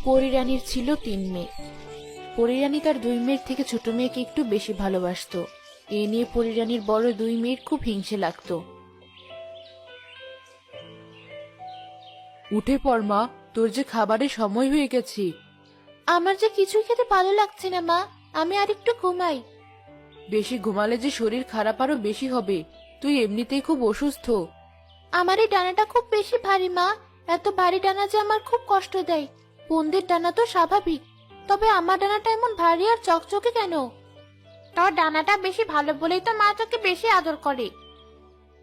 পরীরানীর ছিল 3 মেয়ে। পরীরানী তার 2 মেয়ের থেকে ছোট মেয়েকে একটু বেশি ভালোবাসতো। এ নিয়ে পরীরানীর বড় 2 মেয়ের খুব হিংসে লাগতো। উঠে পড় মা, তোর যে খাবারের সময় হয়ে গেছে। আমার যে কিছুই খেতে ভালো লাগছে না মা, আমি আর একটু ঘুমাই। বেশি ঘুমালে যে শরীর খারাপ আরো বেশি হবে, তুই এমনিতেই খুব অসুস্থ। আমার এই ডানাটা খুব বেশি ভারী মা, এত ভারী ডানা যে আমার খুব কষ্ট দেয়। বোনদের ডানা তো স্বাভাবিক, তবে আমার ডানাটা এমন ভারী আর চকচকে কেন? তোর ডানাটা বেশি ভালো বলেই তো মা তোকে বেশি আদর করে।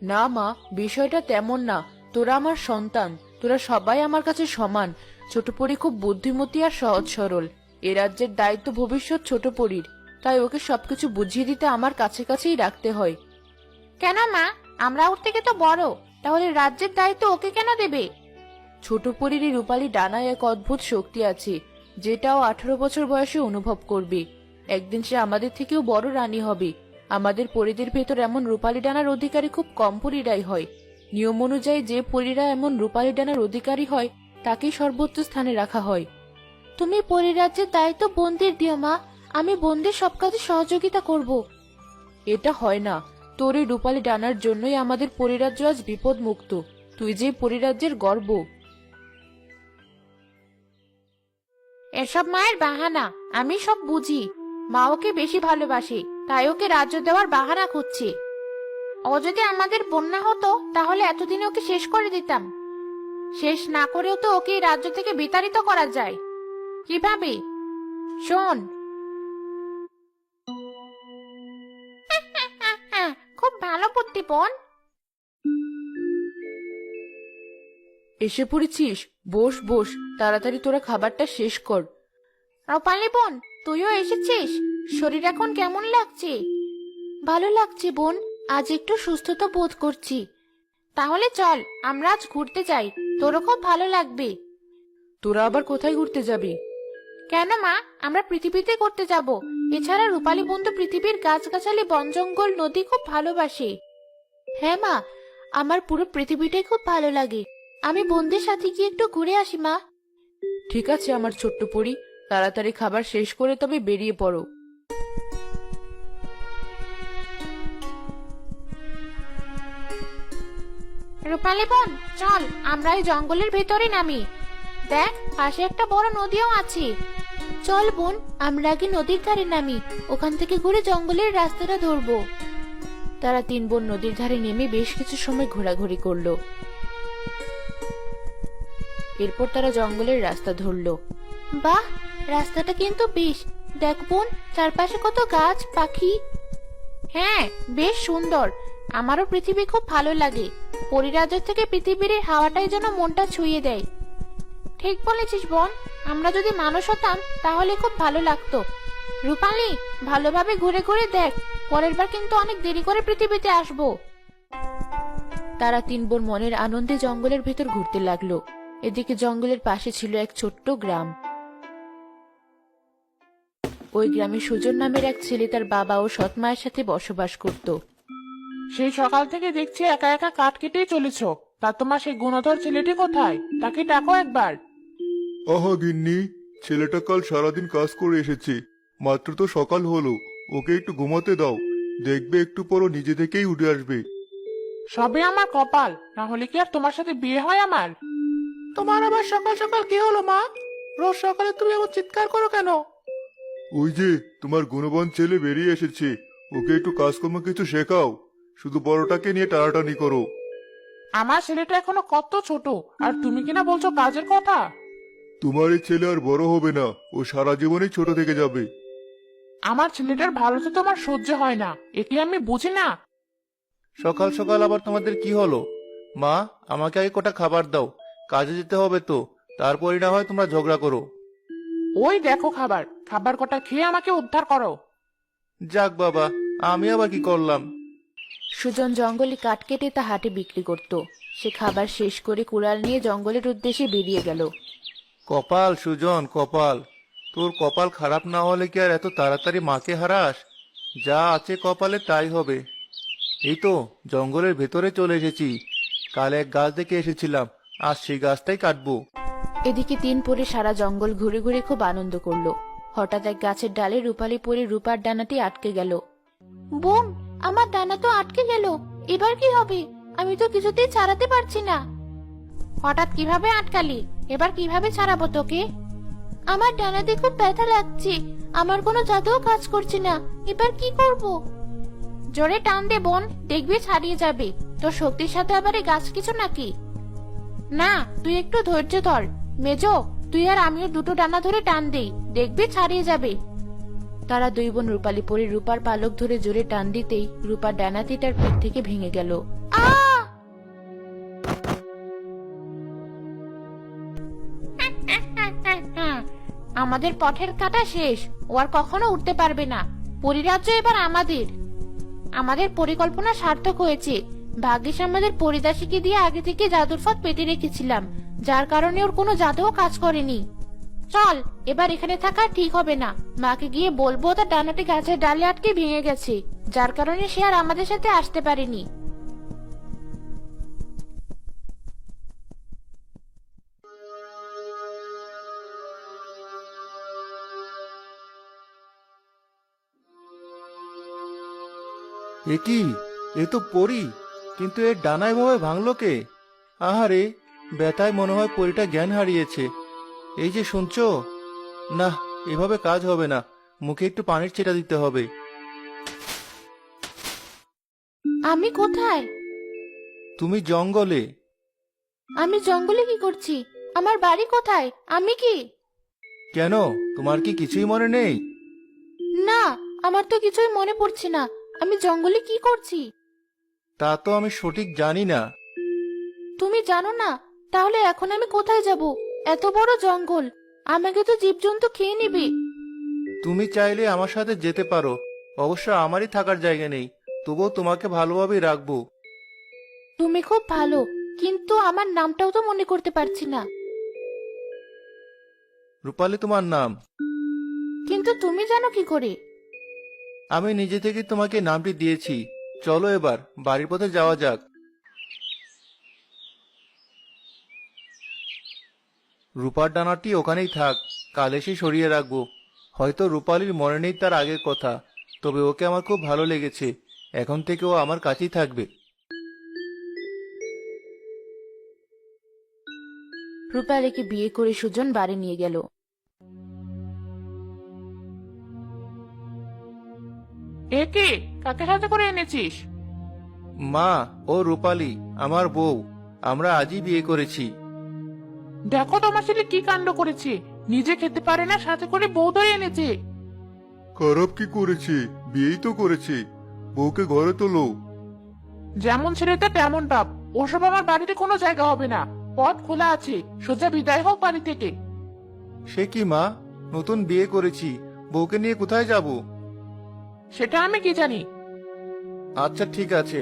না মা, বিষয়টা তেমন না। তোরা আমার সন্তান, তোরা সবাই আমার কাছে সমান। ছোট পরী খুব বুদ্ধিমতী আর সহজ সরল। এ রাজ্যের দায়িত্ব ভবিষ্যৎ ছোট পরীর, তাই ওকে সবকিছু বুঝিয়ে দিতে আমার কাছে কাছেই রাখতে হয়। কেন মা, আমরা ওর থেকে তো বড়, তাহলে রাজ্যের দায়িত্ব ওকে কেন দেবে? ছোট পরীর এই রূপালী ডানায় এক অদ্ভুত শক্তি আছে, যেটাও 18 বছর বয়সে অনুভব করবে। একদিন সে আমাদের থেকেও বড় রানী হবে। আমাদের পরীদের ভেতর এমন রূপালী ডানার অধিকারী খুব কম পরীরাই হয়। নিয়ম অনুযায়ী যে পরীরা এমন রূপালী ডানার অধিকারী হয় তাকেই সর্বোচ্চ স্থানে রাখা হয়। তুমি পরীরাজ্যের দায়িত্ব বোনদের দিও মা, আমি বোনদের সব কাজে সহযোগিতা করব। এটা হয় না, তোর এই রূপালী ডানার জন্যই আমাদের পরীরাজ্য আজ বিপদ মুক্ত। তুই যে পরীরাজ্যের গর্ব। এসব মায়ের বাহানা, আমি সব বুঝি। মা ওকে বেশি ভালোবাসে, তাই ওকে রাজ্য দেওয়ার বাহানা খুঁজছে। ও যদি আমাদের বন্যা হতো তাহলে এতদিনে ওকে শেষ করে দিতাম। শেষ না করেও তো ওকে এই রাজ্য থেকে বিতাড়িত করা যায়। কিভাবে? শোন। খুব ভালো বুদ্ধি বোন। এসে পড়েছিস, বস বস, তাড়াতাড়ি তোরা খাবারটা শেষ কর। রূপালী বোন, তুইও এসেছিস? শরীর এখন কেমন লাগছে? ভালো লাগছে বোন, আজ একটু সুস্থতা বোধ করছি। তাহলে চল আমরা আজ ঘুরতে যাই, তোরও খুব ভালো লাগবে। তোরা আবার কোথায় ঘুরতে যাবি? কেন মা, আমরা পৃথিবীতে ঘুরতে যাব। এছাড়া রূপালী বোন তো পৃথিবীর গাছগাছালি, বন জঙ্গল, নদী খুব ভালোবাসে। হ্যাঁ মা, আমার পুরো পৃথিবীটাই খুব ভালো লাগে। আমি বোনদের সাথে গিয়ে একটু ঘুরে আসি মা। ঠিক আছে আমার ছোট্ট পরী, তাড়াতাড়ি খাবার শেষ করে তবে বেরিয়ে পড়ো। রূপালী বোন, চল আমরা এই জঙ্গলের ভেতরে নামি। দেখ, পাশে একটা বড় নদীও আছে। চল বোন, আমরা আগে নদীর ধারে নামি, ওখান থেকে ঘুরে জঙ্গলের রাস্তাটা ধরবো। তারা 3 বোন নদীর ধারে নেমে বেশ কিছু সময় ঘোরাঘুরি করলো। এরপর তারা জঙ্গলের রাস্তা ধরলো। বাহ, রাস্তাটা কিন্তু বেশ। দেখ বোন, চারপাশে কত গাছ পাখি। হ্যাঁ, বেশ সুন্দর। আমারও পৃথিবী খুব ভালো লাগে। পরিরাজ্য থেকে পৃথিবীর এই হাওয়াটাই যেন মনটা ছুঁয়ে দেয়। ঠিক বলেছিস বোন, আমরা যদি মানুষ হতাম তাহলে খুব ভালো লাগতো। রূপালী, ভালোভাবে ঘুরে ঘুরে দেখ, পরের বার কিন্তু অনেক দেরি করে পৃথিবীতে আসবো। তারা 3 বোন মনের আনন্দে জঙ্গলের ভেতর ঘুরতে লাগলো। এদিকে জঙ্গলের পাশে ছিল এক ছোট্ট গ্রাম। ওই গ্রামে সুজন নামের এক ছেলে তার বাবা ও সৎ মায়ের সাথে বসবাস করত। সেই সকাল থেকে দেখছি একা একা কাঠ কেটেই চলেছ। তা তোমার সেই গুণধর ছেলেটি কোথায়? তাকে ডাকো একবার। আহা গিন্নি, ছেলেটা কাল সারাদিন কাজ করে এসেছে, মাত্র তো সকাল হলো। ওকে একটু ঘুমাতে দাও, দেখবে একটু পরও নিজে থেকেই উঠে আসবে। সবে আমার কপাল, না হলে কি আর তোমার সাথে বিয়ে হয় আমার? তোমার আবার সকাল সকাল কি হলো মা? রোজ সকালে তুমি এমন চিৎকার করো কেন? ওই যে তোমার গুণবান ছেলে বেরিয়ে এসেছে, ওকে একটু কাজকর্ম কিছু শেখাও, শুধু বড়টাকে নিয়ে টানাটানি করো। আমার ছেলেটা এখনো কত ছোট, আর তুমি কিনা বলছো কাজের কথা? তোমার এই ছেলে আর বড় হবে না, ও সারা জীবনই ছোট থেকে যাবে। আমার ছেলেটার ভালো তো তোমার সহ্য হয় না, একে আমি বুঝি না। সকাল সকাল আবার তোমাদের কি হলো? মা, আমাকে আগে কটা খাবার দাও, কাজে যেতে হবে তো, তারপরই না হয় তোমরা ঝগড়া করো। ওই দেখো খাবার, খাবার কটা খেয়ে আমাকে উদ্ধার করো। যাক বাবা, আমি আবার কি করলাম? সুজন জঙ্গলে কাঠ কেটে তা হাটে বিক্রি করত। সে খাবার শেষ করে কুড়াল নিয়ে জঙ্গলের উদ্দেশ্যে বেরিয়ে গেল। কপাল সুজন, কপাল, তোর কপাল খারাপ না হলে কি আর এত তাড়াতাড়ি মাকে হারাস? যা আছে কপালে তাই হবে। এই তো জঙ্গলের ভেতরে চলে এসেছি। কাল এক গাছ দেখে এসেছিলাম, আজ সেই গাছটাই কাটবো। এদিকে 3 পরে সারা জঙ্গল ঘুরে ঘুরে খুব আনন্দ করলো। হঠাৎ এক গাছের ডালে রূপালী পরে রূপার ডানাটি আটকে গেল। বোন, আমার ডানা তো আটকে গেল, এবার কি হবে? আমি তো কিছুতেই ছাড়াতে পারছি না। হঠাৎ কিভাবে আটকালি? এবার কিভাবে ছাড়াবো তোকে? আমার ডানাতে খুব ব্যথা লাগছে, আমার কোনো জাদুও কাজ করছে না, এবার কি করব? জোরে টান দে বোন, দেখবি ছাড়িয়ে যাবে। তোর শক্তির সাথে আবার এই গাছ কিছু নাকি? না, তুই একটু ধৈর্য ধর। মেজো, তুই আর আমিও দুটো ডানা ধরে টান দেই, দেখবি ছাড়িয়ে যাবে। তারা 2 বোন রূপালী পরে রূপার পালক ধরে জোরে টান দিতেই রূপার ডানাটি তার পিঠ থেকে ভেঙে গেল। আমাদের পথের কাটা শেষ, ও আর কখনো উঠতে পারবে না। পরিরাজ্য এবার আমাদের। আমাদের পরিকল্পনা সার্থক হয়েছে। ভাগ্যিস আমাদের পরিদাসীকে দিয়ে আগে থেকে জাদুর ফাঁদ পেতে রেখেছিলাম, যার কারণে ওর কোনো জাদুও কাজ করেনি। চল, এবার এখানে থাকা ঠিক হবে না। মাকে গিয়ে বলবো তার ডানাটি গাছের ডালে আটকে ভেঙে গেছে, যার কারণে সে আর আমাদের সাথে আসতে পারেনি। এ কি? এ তো পরী, কিন্তু এর ডানা এভাবে ভাঙলো কে? আহারে, ব্যথায় মনে হয় পরীটা জ্ঞান হারিয়েছে। এই যে শুনছো, না, এভাবে কাজ হবে না। মুখে একটু পানির ছিটা দিতে হবে। আমি কোথায়? তুমি জঙ্গলে। আমি জঙ্গলে কি করছি? আমার বাড়ি কোথায়? আমি কি? কেন, তোমার কি কিছুই মনে নেই? না, আমার তো কিছুই মনে পড়ছে না। আমি জঙ্গলে কি করছি? তা তো আমি সঠিক জানি না। তুমি জানো না? তাহলে এখন আমি কোথায় যাব? এত বড় জঙ্গল, আমাকে তো জীবজন্তু খেয়ে নেবে। তুমি চাইলে আমার সাথে যেতে পারো, অবশ্য আমারই থাকার জায়গা নেই, তবুও তোমাকে ভালোভাবেই রাখবো। তুমি খুব ভালো, কিন্তু আমার নামটাও তো মনে করতে পারছি না। রূপালী তোমার নাম। কিন্তু তুমি জানো কি করে? আমি নিজে থেকে তোমাকে নামটি দিয়েছি। চলো এবার বাড়ির পথে যাওয়া যাক। রূপার ডানাটি ওখানেই থাক, কাল এসে সরিয়ে রাখবো। হয়তো রূপালীর মনে নেই তার আগের কথা, তবে ওকে আমার খুব ভালো লেগেছে। এখন থেকে ও আমার কাছেই থাকবে। রূপালীকে বিয়ে করে সুজন বাড়ি নিয়ে গেল। এ কি? কাকে সাথে করে এনেছিস? মা, ও রূপালী আমার বউ। আমরা আজই বিয়ে করেছি। দেখো তোমার ছেলে কি কাণ্ড করেছে, নিজে খেতে পারে না, সাথে করে বউ ধরে এনেছে। খারাপ কি করেছে? বিয়েই তো করেছে। বউকে ঘরে তোলো। যেমন ছেলেটা তেমন বাপ, ওসব আমার বাড়িতে কোনো জায়গা হবে না। পথ খোলা আছে, সোজা বিদায় হোক বাড়ি থেকে। সে কি মা, নতুন বিয়ে করেছি, বউকে নিয়ে কোথায় যাব? সেটা আমি কি জানি? আচ্ছা ঠিক আছে,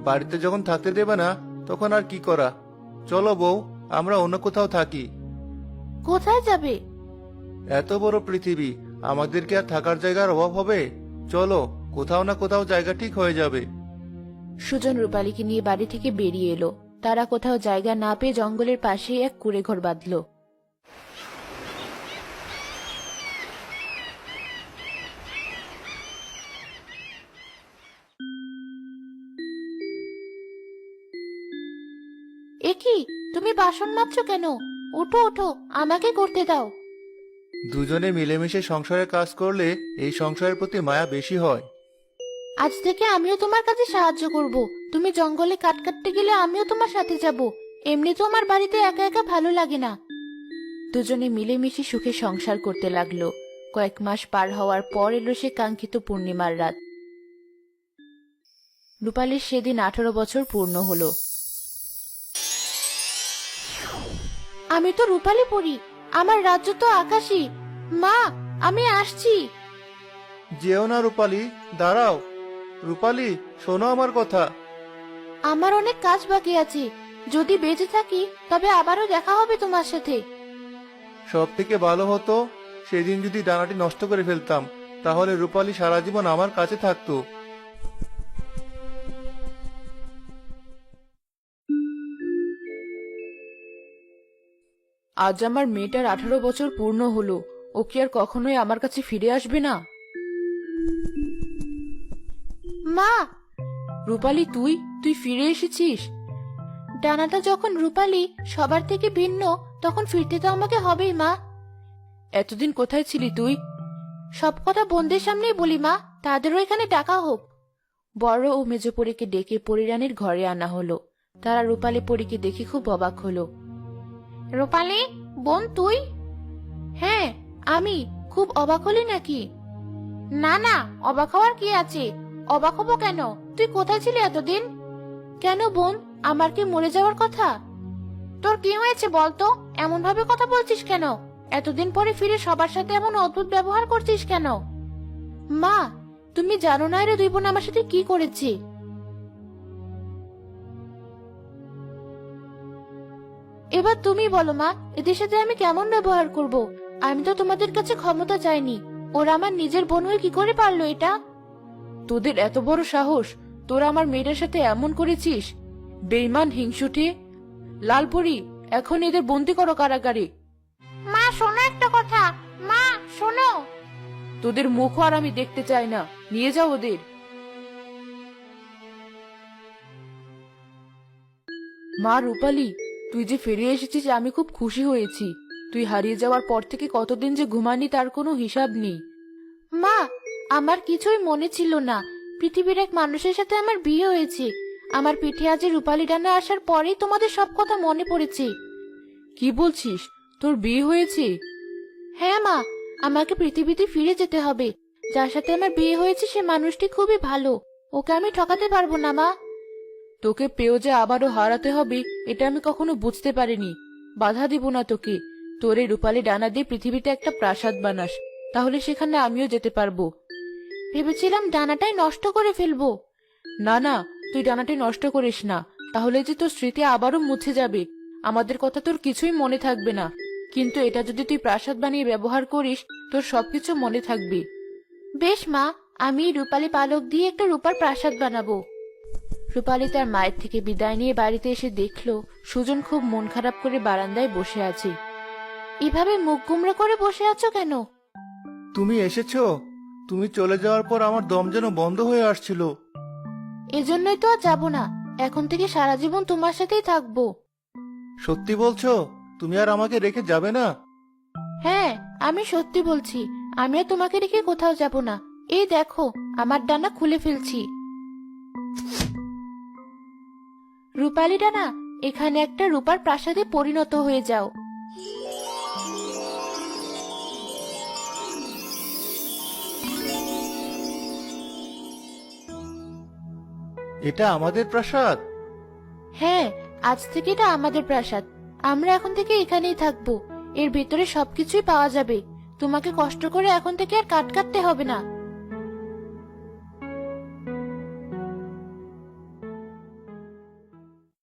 বাড়িতে যখন থাকতে দেবে না তখন আর কি করা। চলো বউ, আমরা অন্য কোথাও থাকি। কোথায় যাবে? এত বড় পৃথিবী, আমাদের কি আর থাকার জায়গার অভাব হবে? চলো, কোথাও না কোথাও জায়গা ঠিক হয়ে যাবে। সুজন রূপালীকে নিয়ে বাড়ি থেকে বেরিয়ে এলো। তারা কোথাও জায়গা না পেয়ে জঙ্গলের পাশেই এক কুঁড়ে ঘর বাঁধল। এ কি, তুমি বাসন মাজছো কেন? ওঠো ওঠো, আমাকে করতে দাও। দুজনে মিলেমিশে সংসারে কাজ করলে এই সংসারের প্রতি মায়া বেশি হয়। আজ থেকে আমিও তোমার কাছে সাহায্য করব। তুমি জঙ্গলে কাঠ কাটতে গেলে আমিও তোমার সাথে যাব। এমনি তো আমার বাড়িতে একা একা ভালো লাগে না। দুজনে মিলেমিশে সুখে সংসার করতে লাগলো। কয়েক মাস পার হওয়ার পর এলো সে কাঙ্ক্ষিত পূর্ণিমার রাত। রূপালীর সেদিন 18 বছর পূর্ণ হলো। আমি তো রূপালী পড়ি, আমার রাজ্য তো আকাশী। মা, আমি আসছি। যেও না রূপালী, দাঁড়াও। রূপালী, শোনো আমার কথা। আমার অনেক কাজ বাকি আছে, যদি বেঁচে থাকি তবে আবারও দেখা হবে তোমার সাথে। সব থেকে ভালো হতো সেদিন যদি ডানাটি নষ্ট করে ফেলতাম, তাহলে রূপালী সারা জীবন আমার কাছে থাকতো। আজ আমার মেয়েটার 18 বছর পূর্ণ হলো। ও কি আর কখনোই আমার কাছে ফিরে আসবে না? মা! রূপালী, তুই তুই ফিরে এসেছিস? ডানাটা যখন রূপালী সবার থেকে ভিন্ন, তখন ফিরতে তো আমাকে হবেই মা। এতদিন কোথায় ছিলি তুই? সব কথা বোনদের সামনেই বলি মা, তাদেরও এখানে ডাকা হোক। বড় ও মেজ পরীকে ডেকে পরিরানীর ঘরে আনা হলো। তারা রূপালী পরীকে দেখে খুব অবাক হলো। রূপালী, বোন তুই? হ্যাঁ আমি। খুব অবাক হলি নাকি? না না, অবাক হওয়ার কি আছে? অবাক হবো কেন? তুই কোথায় ছিলি এতদিন? কেন বোন, আমার কি মরে যাওয়ার কথা? তোর কি হয়েছে বলতো? এমন ভাবে কথা বলছিস কেন? এতদিন পরে ফিরে সবার সাথে এমন অদ্ভুত ব্যবহার করছিস কেন? মা, তুমি জানো না এরা দুই বোন আমার সাথে কি করেছে। এবার তুমি বলো মা, এদের সাথে আমি কেমন ব্যবহার করব? আমি তো তোমাদের কাছে ক্ষমতা চাইনি। ওরা আমার নিজের বোন হয়ে কি করে পারলো এটা? তোদের এত বড় সাহস! তোরা আমার মেয়েটার সাথে এমন করেছিস? বেঈমান, হিংসুটে! লালপরি, এখন এদের বন্দি করো কারাগারে। মা শোনো একটা কথা, মা শোনো। তোদের মুখও আর আমি দেখতে চাই না, নিয়ে যাও ওদের। মা রূপালী, তুই যে ফিরে এসেছিস আমি খুব খুশি হয়েছি। তুই হারিয়ে যাওয়ার পর থেকে কতদিন যে ঘুমানি তার কোনো হিসাব নেই। মা, আমার কিছুই মনে ছিল না। পৃথিবীর এক মানুষের সাথে আমার বিয়ে হয়েছে। আমার পিঠে আজ রূপালী ডানা আসার পরেই তোমাদের সব কথা মনে পড়েছে। কি বলছিস? তোর বিয়ে হয়েছে? হ্যাঁ মা, আমাকে পৃথিবীতে ফিরে যেতে হবে। যার সাথে আমার বিয়ে হয়েছে সে মানুষটি খুবই ভালো। ওকে আমি ঠকাতে পারবো না মা। তোকে পেয়েও যে আবারও হারাতে হবে এটা আমি কখনো বুঝতে পারিনি। বাধা দিব না তোকে। তোর এই রূপালী ডানা দিয়ে পৃথিবীতে একটা প্রাসাদ বানাস, তাহলে সেখানে আমিও যেতে পারবো। ভেবেছিলাম ডানাটাই নষ্ট করে ফেলবো। না না, তুই ডানাটি নষ্ট করিস না, তাহলে যে তোর স্মৃতি আবারও মুছে যাবে। আমাদের কথা তোর কিছুই মনে থাকবে না, কিন্তু এটা যদি তুই প্রাসাদ বানিয়ে ব্যবহার করিস তোর সবকিছু মনে থাকবে। বেশ মা, আমি রূপালী পালক দিয়ে একটা রূপার প্রাসাদ বানাবো। রূপালী তার মায়ের থেকে বিদায় নিয়ে বাড়িতে এসে দেখলো সুজন খুব মন খারাপ করে বারান্দায় বসে আছে। এভাবে মুখ গুমরা করে বসে আছো কেন? তুমি এসেছো? তুমি চলে যাওয়ার পর আমার দম যেন বন্ধ হয়ে আসছিল। এজন্যই তো আর যাবো না। এখন থেকে সারা জীবন তোমার সাথেই থাকবো। সত্যি বলছো? তুমি আর আমাকে রেখে যাবে না? হ্যাঁ, আমি সত্যি বলছি। আমি আর তোমাকে রেখে কোথাও যাব না। এই দেখো, আমার ডানা খুলে ফেলছি। রূপালী ডানা, এখানে একটা রূপার প্রাসাদে পরিণত হয়ে যাও। এটা আমাদের প্রাসাদ? হ্যাঁ, আজ থেকে এটা আমাদের প্রাসাদ। আমরা এখন থেকে এখানেই থাকবো। এর ভিতরে সবকিছুই পাওয়া যাবে। তোমাকে কষ্ট করে এখন থেকে আর কাট কাটতে হবে না।